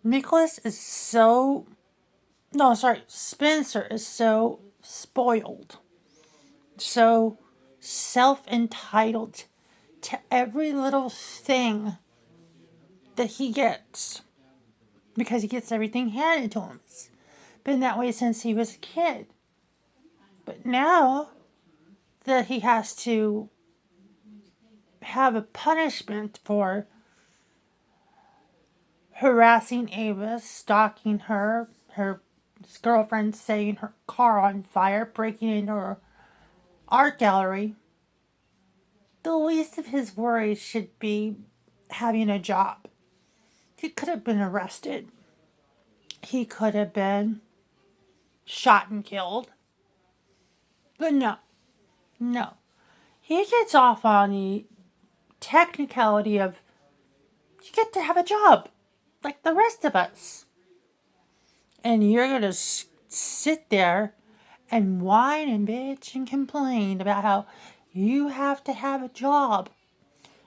Nicholas is so... No, sorry. Spencer is so spoiled. So self-entitled to every little thing that he gets. Because he gets everything handed to him. It's been that way since he was a kid. But now that he has to have a punishment for harassing Ava, stalking her, her girlfriend setting her car on fire, breaking into her art gallery, the least of his worries should be having a job. He could have been arrested. He could have been shot and killed. But no. He gets off on the technicality of you get to have a job like the rest of us. And you're going to sit there and whine and bitch and complain about how you have to have a job.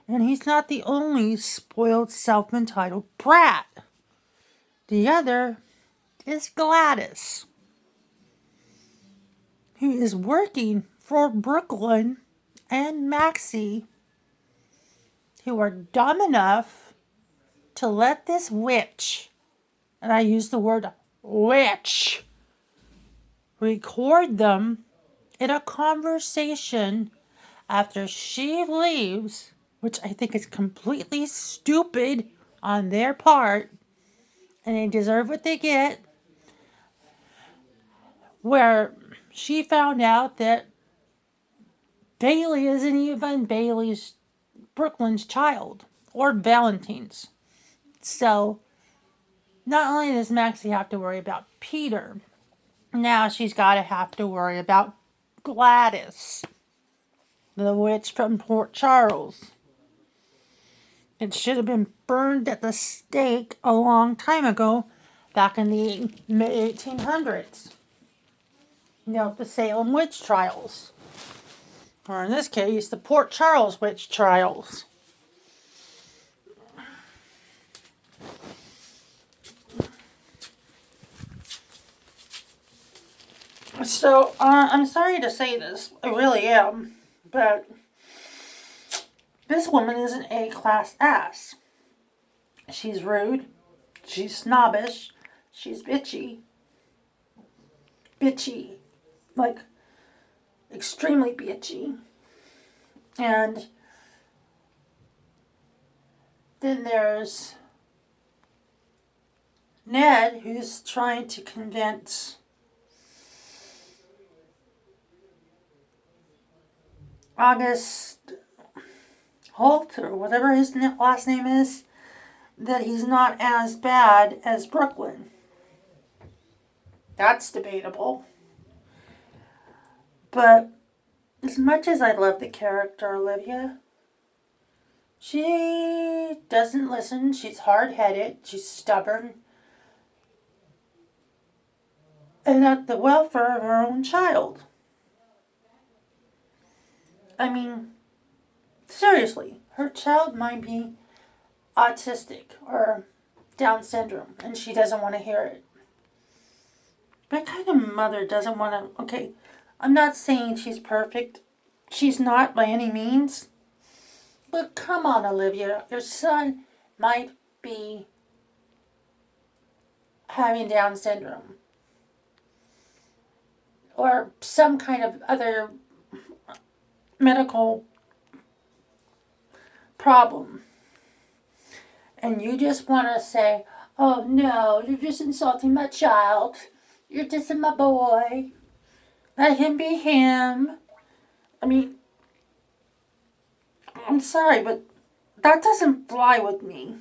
And he's not the only spoiled, self-entitled brat. The other is GLaDOS, who is working for Brooklyn and Maxie, who are dumb enough to let this witch, and I use the word witch, record them in a conversation after she leaves, which I think is completely stupid on their part, and they deserve what they get, where she found out that Bailey isn't even Brooklyn's child, or Valentine's. So, not only does Maxie have to worry about Peter, now she's got to have to worry about GLaDOS, the witch from Port Charles. It should have been burned at the stake a long time ago, back in the mid-1800s. The Salem witch trials. Or in this case, the Port Charles witch trials. So, I'm sorry to say this, I really am, but this woman is an A-class ass. She's rude, she's snobbish, she's bitchy, like, extremely bitchy, and then there's Ned, who's trying to convince August Holt, or whatever his last name is, that he's not as bad as Brooklyn. That's debatable. But as much as I love the character Olivia, she doesn't listen. She's hard-headed. She's stubborn. And at the welfare of her own child. I mean, seriously, her child might be autistic or Down syndrome, and she doesn't want to hear it. What kind of mother doesn't want to... Okay, I'm not saying she's perfect. She's not by any means. But come on, Olivia. Your son might be having Down syndrome. Or some kind of other medical problem. And you just want to say, oh no, you're just insulting my child. You're dissing my boy. Let him be him. I mean, I'm sorry, but that doesn't fly with me.